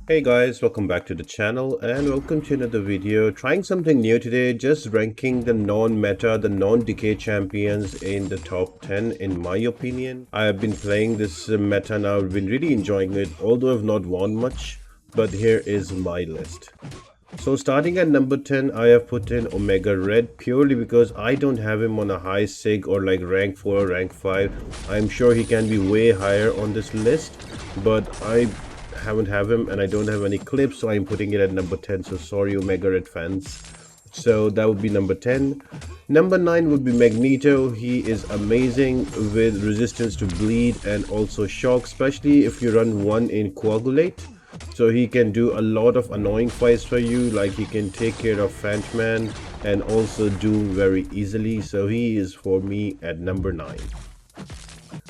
Hey guys, welcome back to the channel and welcome to another video. Trying something new today, just ranking the non-meta, the non-decay champions in the top 10 in my opinion. I have been playing this meta now, I've been really enjoying it, although I've not won much, but here is my list. So starting at number 10, I have put in Omega Red purely because I don't have him on a high sig or like rank 4 or rank 5. I'm sure he can be way higher on this list, but I haven't have him and I don't have any clips, so I'm putting it at number 10. So sorry Omega Red fans. So that would be number 10. Number 9 would be Magneto. He is amazing with resistance to bleed and also shock, especially if you run one in Coagulate. So he can do a lot of annoying fights for you, like he can take care of Fantman and also Doom very easily. So he is for me at number 9.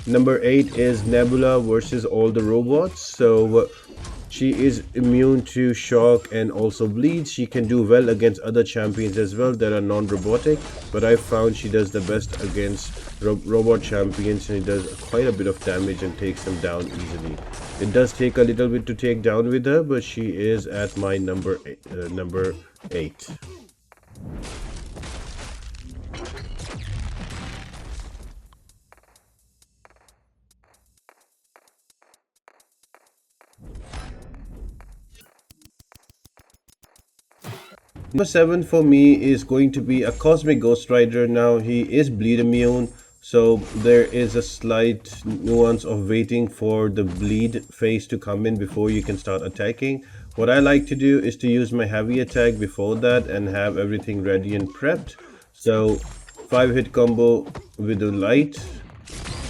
Number 8 is Nebula versus all the robots. So she is immune to shock and also bleed. She can do well against other champions as well that are non-robotic, but I found she does the best against robot champions, and it does quite a bit of damage and takes them down easily. It does take a little bit to take down with her, but she is at my number 8. Number 7 for me is going to be a Cosmic Ghost Rider. Now he is bleed immune, so there is a slight nuance of waiting for the bleed phase to come in before you can start attacking. What I like to do is to use my heavy attack before that and have everything ready and prepped. So 5-hit combo with the light,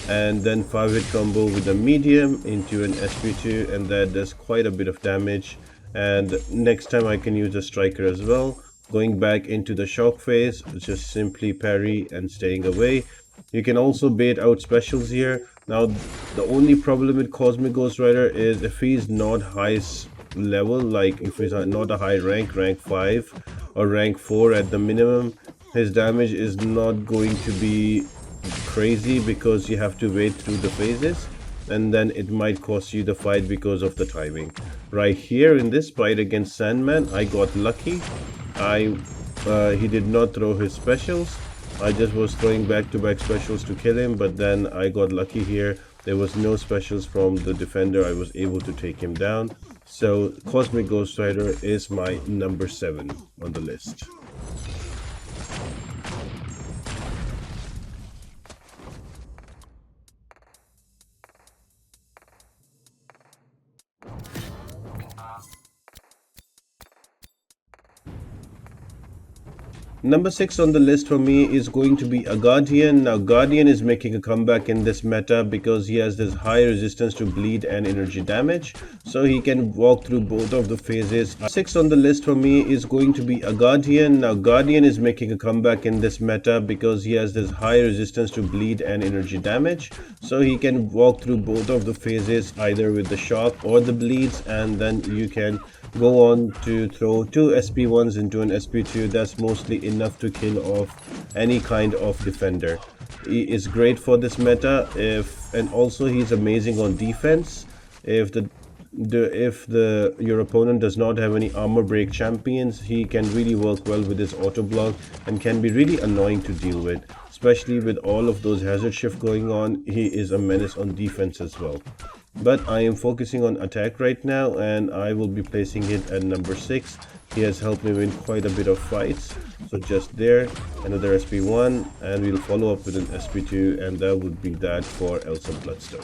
and then 5-hit combo with the medium into an SP2, and that does quite a bit of damage. And next time I can use a striker as well. Going back into the shock phase, just simply parry and staying away. You can also bait out specials here. Now the only problem with Cosmic Ghost Rider is if he's not high level, like if he's not a high rank 5 or rank 4 at the minimum, his damage is not going to be crazy because you have to wait through the phases, and then it might cost you the fight because of the timing. Right here in this fight against Sandman, I got lucky. He did not throw his specials. I just was throwing back-to-back specials to kill him, but then I got lucky here. There was no specials from the defender. I was able to take him down. So Cosmic Ghost Rider is my number 7 on the list. Number 6 on the list for me is going to be a Guardian. Now Guardian is making a comeback in this meta because he has this high resistance to bleed and energy damage, so he can walk through both of the phases. 6 on the list for me is going to be a Guardian. Now Guardian is making a comeback in this meta because he has this high resistance to bleed and energy damage, so he can walk through both of the phases either with the shock or the bleeds, and then you can go on to throw 2 SP1s into an SP2. That's mostly enough to kill off any kind of defender. He is great for this meta, and also he's amazing on defense. If your opponent does not have any armor break champions, he can really work well with his auto block and can be really annoying to deal with, especially with all of those hazard shift going on. He is a menace on defense as well. But I am focusing on attack right now, and I will be placing it at number 6. He has helped me win quite a bit of fights. So just there, another SP1, and we'll follow up with an SP2, and that would be that for Elsa Bloodstone.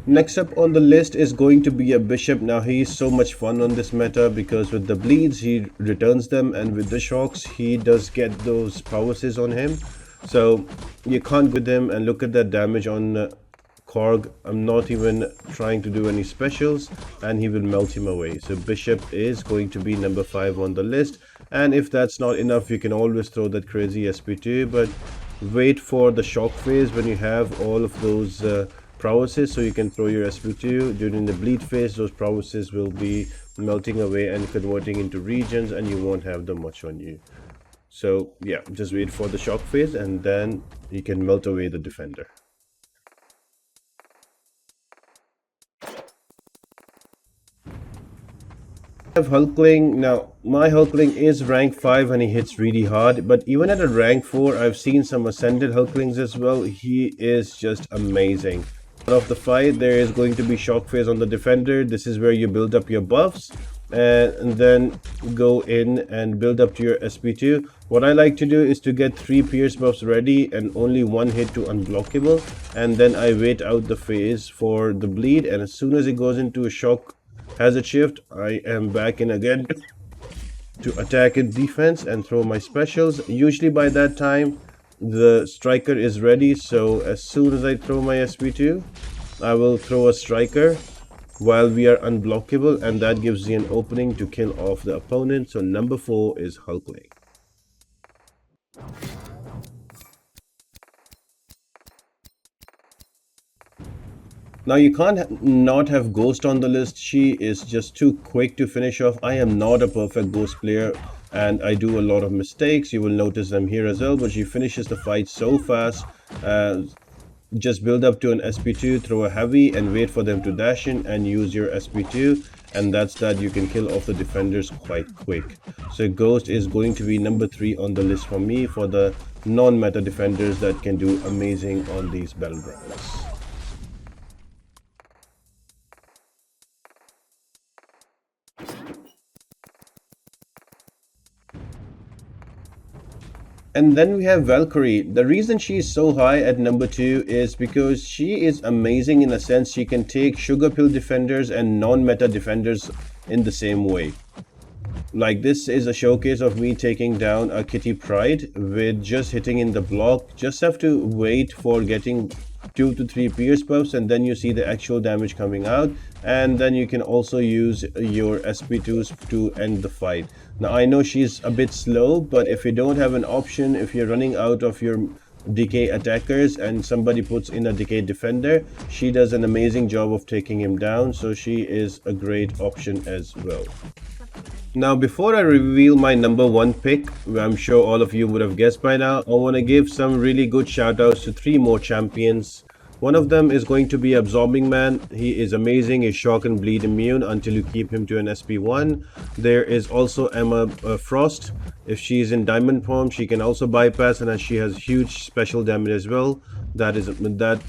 Next up on the list is going to be a Bishop. Now he is so much fun on this meta because with the bleeds he returns them, and with the shocks he does get those powers on him. So you can't go with him, and look at that damage on Korg. I'm not even trying to do any specials and he will melt him away. So Bishop is going to be number 5 on the list. And if that's not enough, you can always throw that crazy SP2, but wait for the shock phase when you have all of those prowesses, so you can throw your SP2. During the bleed phase, those prowesses will be melting away and converting into regions, and you won't have them much on you. So yeah, just wait for the shock phase and then you can melt away the defender. I have Hulkling. Now my Hulkling is rank 5 and he hits really hard, but even at a rank 4 I've seen some ascended Hulklings as well. He is just amazing. Of the fight, there is going to be shock phase on the defender. This is where you build up your buffs and then go in and build up to your SP2. What I like to do is to get 3 pierce buffs ready and only 1 hit to unblockable, and then I wait out the phase for the bleed, and as soon as it goes into a shock hazard shift, I am back in again to attack in defense and throw my specials. Usually by that time the striker is ready, so as soon as I throw my SP2, I will throw a striker while we are unblockable, and that gives me an opening to kill off the opponent. So number 4 is Hulkling. Now you can't not have Ghost on the list. She is just too quick to finish off. I am not a perfect Ghost player and I do a lot of mistakes. You will notice them here as well, but she finishes the fight so fast. Just build up to an SP2, throw a heavy and wait for them to dash in and use your SP2, and that's that. You can kill off the defenders quite quick. So Ghost is going to be number 3 on the list for me for the non-meta defenders that can do amazing on these battlegrounds. And then we have Valkyrie. The reason she is so high at number 2 is because she is amazing in a sense. She can take sugar pill defenders and non-meta defenders in the same way. Like this is a showcase of me taking down a Kitty Pryde with just hitting in the block. Just have to wait for getting 2 to 3 pierce buffs and then you see the actual damage coming out, and then you can also use your SP2s to end the fight. Now I know she's a bit slow, but if you don't have an option, if you're running out of your decay attackers and somebody puts in a decay defender, she does an amazing job of taking him down, so she is a great option as well. Now before I reveal my number 1 pick, I'm sure all of you would have guessed by now, I want to give some really good shout outs to 3 more champions. One of them is going to be Absorbing Man. He is amazing. He's shock and bleed immune until you keep him to an SP1. There is also Emma Frost. If she is in diamond form, she can also bypass, and she has huge special damage as well. That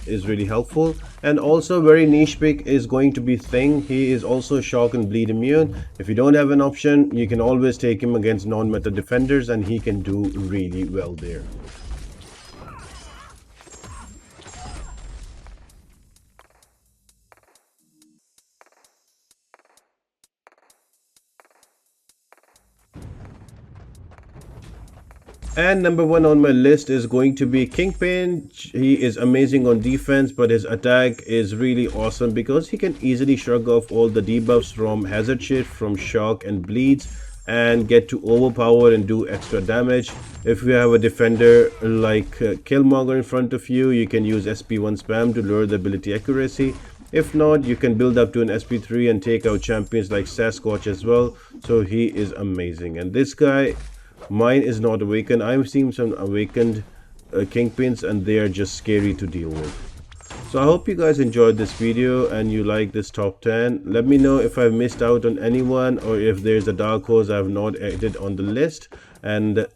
is really helpful. And also very niche pick is going to be Thing. He is also shock and bleed immune. If you don't have an option, you can always take him against non-meta defenders and he can do really well there. And number 1 on my list is going to be Kingpin. He is amazing on defense, but his attack is really awesome because he can easily shrug off all the debuffs from hazard shift, from shock and bleeds, and get to overpower and do extra damage. If you have a defender like Killmonger in front of you, you can use SP1 spam to lower the ability accuracy. If not, you can build up to an SP3 and take out champions like Sasquatch as well. So he is amazing. And this guy, mine is not awakened. I've seen some awakened Kingpins and they are just scary to deal with. So I hope you guys enjoyed this video and you like this top 10. Let me know if I've missed out on anyone or if there's a dark horse I've not added on the list, and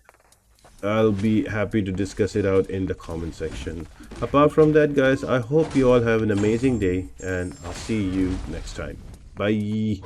I'll be happy to discuss it out in the comment section. Apart from that, guys, I hope you all have an amazing day and I'll see you next time. Bye.